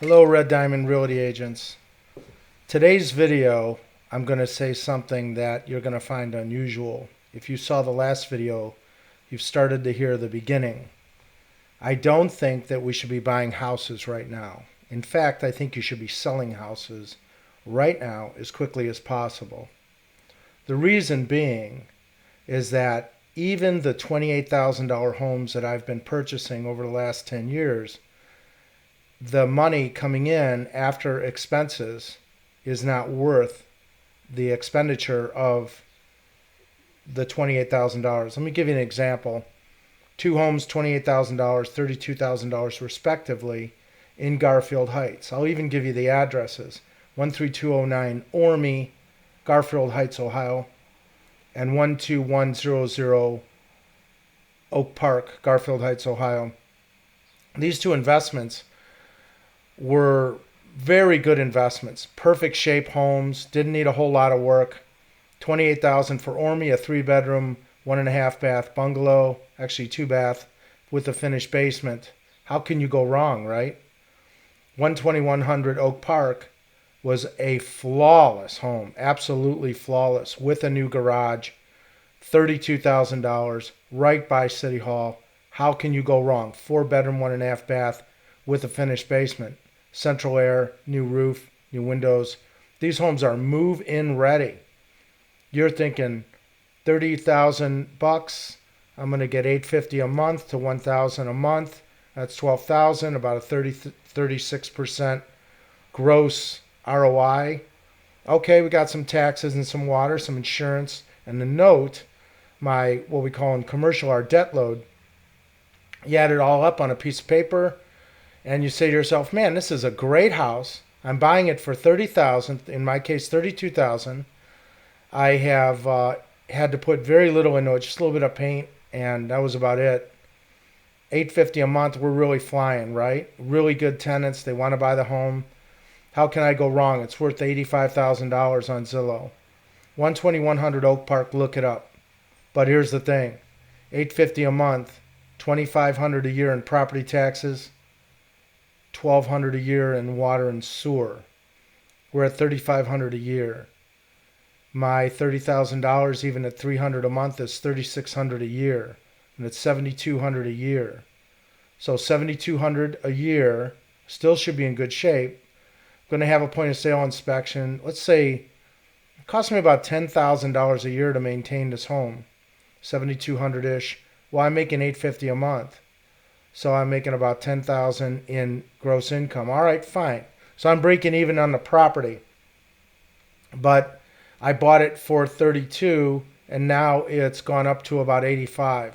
Hello, Red Diamond Realty agents. Today's video, I'm going to say something that you're going to find unusual. If you saw the last video, you've started to hear the beginning. I don't think that we should be buying houses right now. In fact, I think you should be selling houses right now as quickly as possible. The reason being is that even the $28,000 homes that I've been purchasing over the last 10 years, the money coming in after expenses is not worth the expenditure of the $28,000. Let me give you an example. Two homes, $28,000, $32,000 respectively in Garfield Heights. I'll even give you the addresses. 13209 Orme, Garfield Heights, Ohio, and 12100 Oak Park, Garfield Heights, Ohio. These two investments were very good investments. Perfect shape homes, didn't need a whole lot of work. $28,000 for Orme, a 3-bedroom, 1.5 bath bungalow, actually 2 bath with a finished basement. How can you go wrong, right? 12100 Oak Park was a flawless home, absolutely flawless, with a new garage, $32,000, right by City Hall. How can you go wrong? 4-bedroom, 1.5 bath with a finished basement. Central air, new roof, new windows. These homes are move-in ready. You're thinking $30,000. I'm going to get $850 a month to $1,000 a month. That's $12,000, about a 36% gross ROI. Okay, we got some taxes and some water, some insurance, and the note, my what we call in commercial our debt load. You add it all up on a piece of paper, and you say to yourself, man, this is a great house. I'm buying it for $30,000, in my case $32,000. I have had to put very little into it, just a little bit of paint, and that was about it. $850 a month, we're really flying, right? Really good tenants, they want to buy the home. How can I go wrong? It's worth $85,000 on Zillow. 12100 Oak Park, look it up. But here's the thing, $850 a month, $2,500 a year in property taxes, $1,200 a year in water and sewer. We're at $3,500 a year. My $30,000, even at $300 a month, is $3,600 a year, and it's $7,200 a year. So $7,200 a year still should be in good shape. I'm going to have a point of sale inspection. Let's say it cost me about $10,000 a year to maintain this home, $7,200-ish. Well, I'm making $850 a month. So I'm making about $10,000 in gross income. All right, fine. So I'm breaking even on the property. But I bought it for $32, and now it's gone up to about $85.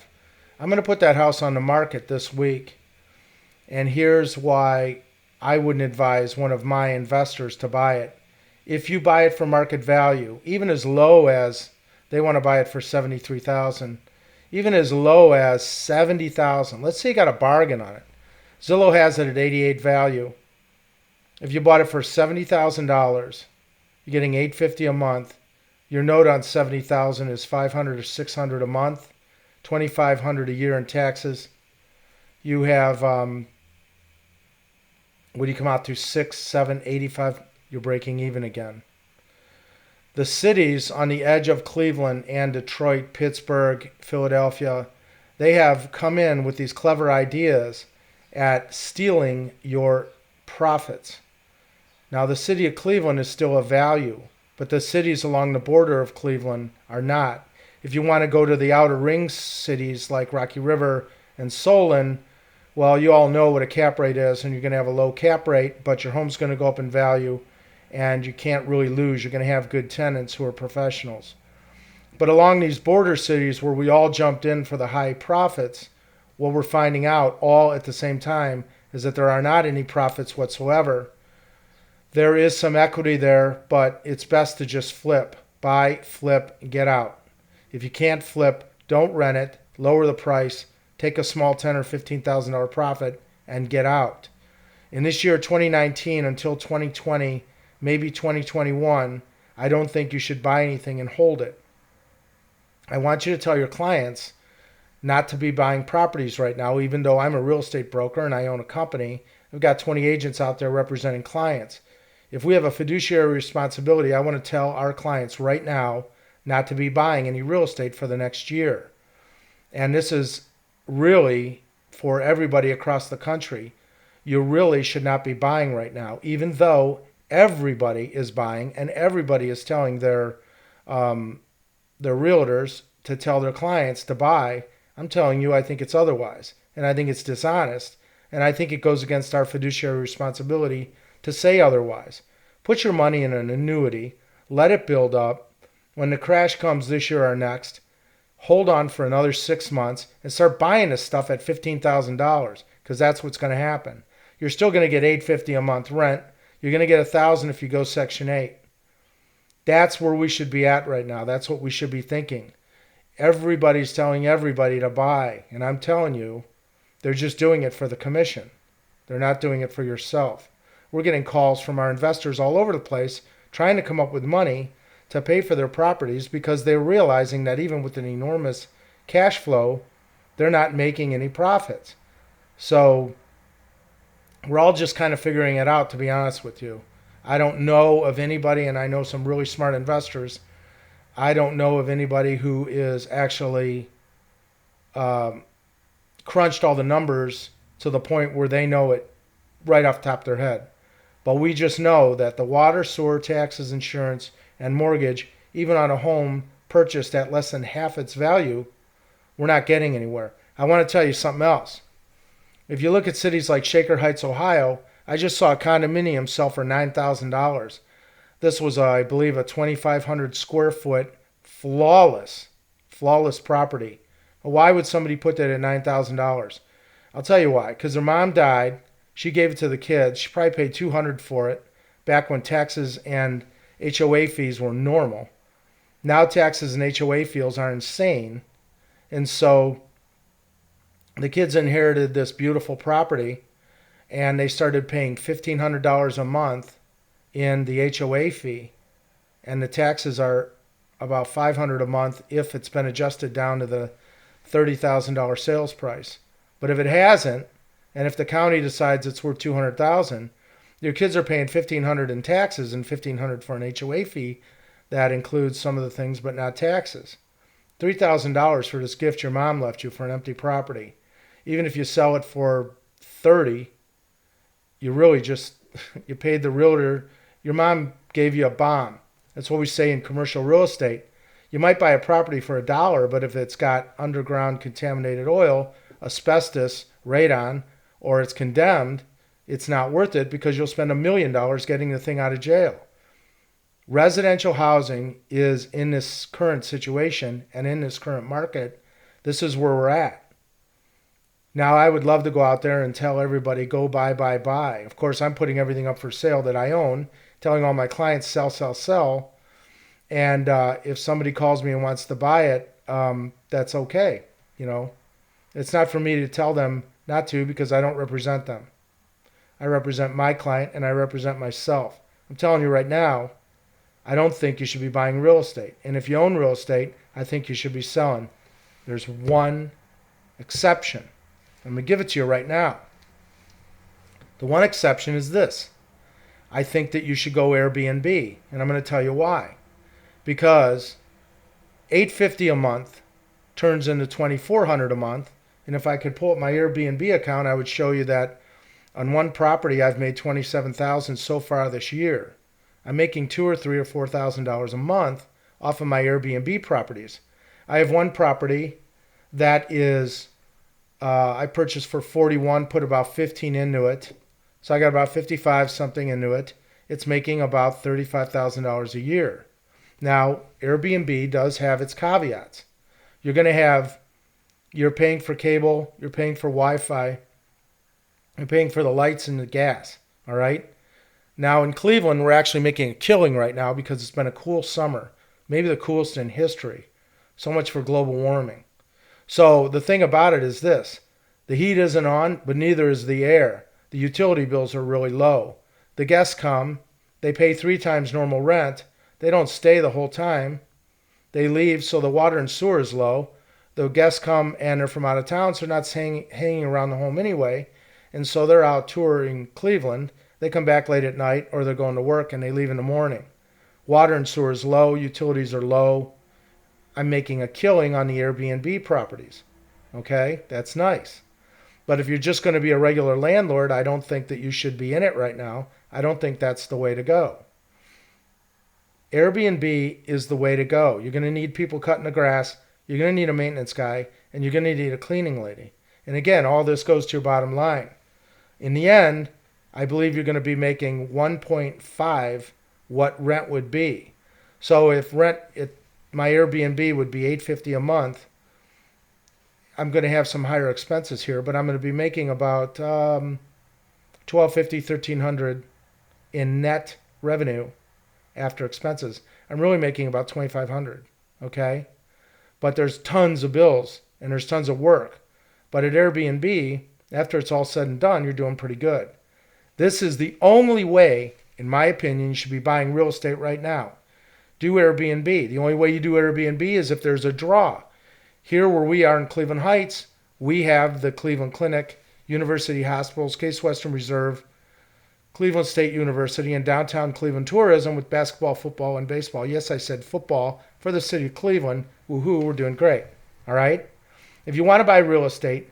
I'm going to put that house on the market this week. And here's why I wouldn't advise one of my investors to buy it. If you buy it for market value, even as low as they want to buy it for $73,000, even as low as $70,000. Let's say you got a bargain on it. Zillow has it at 88 value. If you bought it for $70,000, you're getting $850 a month. Your note on $70,000 is $500 or $600 a month, $2,500 a year in taxes. You have what do you come out to? 6, 7, 85. You're breaking even again. The cities on the edge of Cleveland and Detroit, Pittsburgh, Philadelphia, they have come in with these clever ideas at stealing your profits. Now, the city of Cleveland is still a value, but the cities along the border of Cleveland are not. If you want to go to the outer ring cities like Rocky River and Solon, well, you all know what a cap rate is, and you're going to have a low cap rate, but your home's going to go up in value, and you can't really lose. You're going to have good tenants who are professionals. But along these border cities where we all jumped in for the high profits, what we're finding out all at the same time is that there are not any profits whatsoever. There is some equity there, but it's best to just flip. Buy, flip, get out. If you can't flip, don't rent it, lower the price, take a small $10,000 or $15,000 profit, and get out. In this year, 2019 until 2020, maybe 2021, I don't think you should buy anything and hold it. I want you to tell your clients not to be buying properties right now, even though I'm a real estate broker and I own a company We've got 20 agents out there representing clients. If we have a fiduciary responsibility, I want to tell our clients right now not to be buying any real estate for the next year. And this is really for everybody across the country. You really should not be buying right now, even though everybody is buying and everybody is telling their realtors to tell their clients to buy. I'm telling you, I think it's otherwise. And I think it's dishonest. And I think it goes against our fiduciary responsibility to say otherwise. Put your money in an annuity, let it build up. When the crash comes this year or next, hold on for another 6 months and start buying this stuff at $15,000, because that's what's going to happen. You're still going to get $850 a month rent. You're going to get $1,000 if you go Section 8. That's where we should be at right now. That's what we should be thinking. Everybody's telling everybody to buy, and I'm telling you, they're just doing it for the commission. They're not doing it for yourself. We're getting calls from our investors all over the place trying to come up with money to pay for their properties because they're realizing that even with an enormous cash flow, they're not making any profits. So we're all just kind of figuring it out, to be honest with you. I don't know of anybody, and I know some really smart investors. I don't know of anybody who is actually crunched all the numbers to the point where they know it right off the top of their head. But we just know that the water, sewer, taxes, insurance, and mortgage, even on a home purchased at less than half its value, we're not getting anywhere. I want to tell you something else. If you look at cities like Shaker Heights, Ohio, I just saw a condominium sell for $9,000. This was, I believe, a 2,500 square foot flawless property. Why would somebody put that at $9,000? I'll tell you why. Because their mom died. She gave it to the kids. She probably paid $200 for it back when taxes and HOA fees were normal. Now taxes and HOA fees are insane. And so the kids inherited this beautiful property, and they started paying $1,500 a month in the HOA fee. And the taxes are about $500 a month if it's been adjusted down to the $30,000 sales price. But if it hasn't, and if the county decides it's worth $200,000, your kids are paying $1,500 in taxes and $1,500 for an HOA fee. That includes some of the things, but not taxes. $3,000 for this gift your mom left you for an empty property. Even if you sell it for $30,000, you really just, you paid the realtor. Your mom gave you a bomb. That's what we say in commercial real estate. You might buy a property for $1, but if it's got underground contaminated oil, asbestos, radon, or it's condemned, it's not worth it because you'll spend $1 million getting the thing out of jail. Residential housing is, in this current situation and in this current market, this is where we're at. Now, I would love to go out there and tell everybody, go buy, buy, buy. Of course, I'm putting everything up for sale that I own, telling all my clients, sell, sell, sell. And if somebody calls me and wants to buy it, that's okay. You know, it's not for me to tell them not to because I don't represent them. I represent my client and I represent myself. I'm telling you right now, I don't think you should be buying real estate. And if you own real estate, I think you should be selling. There's one exception. I'm going to give it to you right now. The one exception is this. I think that you should go Airbnb, and I'm going to tell you why. Because $850 a month turns into $2,400 a month, and if I could pull up my Airbnb account, I would show you that on one property I've made $27,000 so far this year. I'm making $2,000 or $3,000 or $4,000 a month off of my Airbnb properties. I have one property that is I purchased for $41, put about $15 into it. So I got about $55 something into it. It's making about $35,000 a year. Now, Airbnb does have its caveats. You're paying for cable, you're paying for Wi-Fi, you're paying for the lights and the gas, all right? Now, in Cleveland, we're actually making a killing right now because it's been a cool summer, maybe the coolest in history. So much for global warming. So the thing about it is this. The heat isn't on, but neither is the air. The utility bills are really low. The guests come. They pay 3 times normal rent. They don't stay the whole time. They leave, so the water and sewer is low. The guests come and they're from out of town, so they're not hanging around the home anyway. And so they're out touring Cleveland. They come back late at night or they're going to work and they leave in the morning. Water and sewer is low, utilities are low. I'm making a killing on the Airbnb properties. Okay, that's nice. But if you're just going to be a regular landlord, I don't think that you should be in it right now. I don't think that's the way to go. Airbnb is the way to go. You're going to need people cutting the grass. You're going to need a maintenance guy, and you're going to need a cleaning lady. And again, all this goes to your bottom line. In the end, I believe you're going to be making 1.5 what rent would be. So if my Airbnb would be $850 a month, I'm going to have some higher expenses here, but I'm going to be making about $1,250, $1,300 in net revenue after expenses. I'm really making about $2,500. Okay, but there's tons of bills and there's tons of work. But at Airbnb, after it's all said and done, you're doing pretty good. This is the only way, in my opinion, you should be buying real estate right now. Do Airbnb. The only way you do Airbnb is if there's a draw. Here where we are in Cleveland Heights, we have the Cleveland Clinic, University Hospitals, Case Western Reserve, Cleveland State University, and downtown Cleveland tourism with basketball, football, and baseball. Yes, I said football for the city of Cleveland. Woohoo, we're doing great. All right? If you want to buy real estate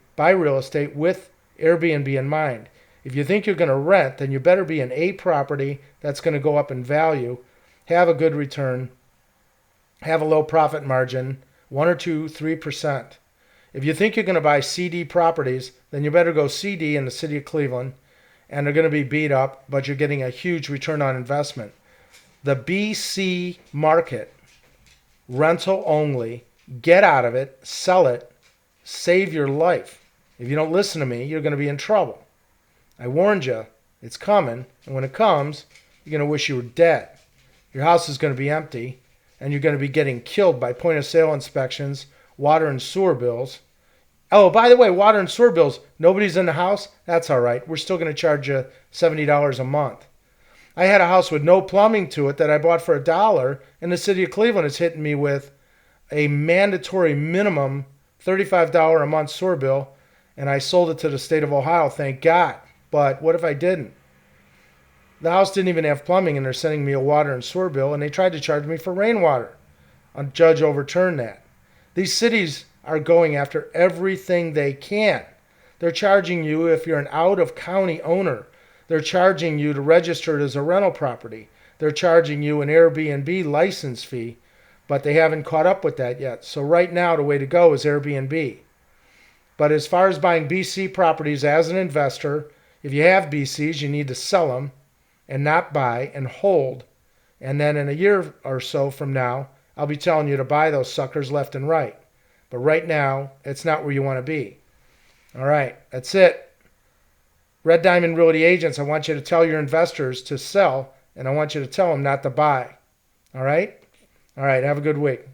with Airbnb in mind. If you think you're going to rent, then you better be in a property that's going to go up in value, have a good return, have a low profit margin, 1 or 2, 3%. If you think you're going to buy CD properties, then you better go CD in the city of Cleveland, and they're going to be beat up, but you're getting a huge return on investment. The BC market, rental only, get out of it, sell it, save your life. If you don't listen to me, you're going to be in trouble. I warned you, it's coming, and when it comes, you're going to wish you were dead. Your house is going to be empty, and you're going to be getting killed by point of sale inspections, water and sewer bills. Oh, by the way, water and sewer bills, nobody's in the house? That's all right. We're still going to charge you $70 a month. I had a house with no plumbing to it that I bought for $1, and the city of Cleveland is hitting me with a mandatory minimum $35 a month sewer bill, and I sold it to the state of Ohio, thank God. But what if I didn't? The house didn't even have plumbing, and they're sending me a water and sewer bill, and they tried to charge me for rainwater. A judge overturned that. These cities are going after everything they can. They're charging you if you're an out-of-county owner. They're charging you to register it as a rental property. They're charging you an Airbnb license fee, but they haven't caught up with that yet. So right now, the way to go is Airbnb. But as far as buying BC properties as an investor, if you have BCs, you need to sell them and not buy and hold. And then in a year or so from now, I'll be telling you to buy those suckers left and right. But right now, it's not where you want to be. All right, that's it. Red Diamond Realty agents, I want you to tell your investors to sell, and I want you to tell them not to buy. All right? All right, have a good week.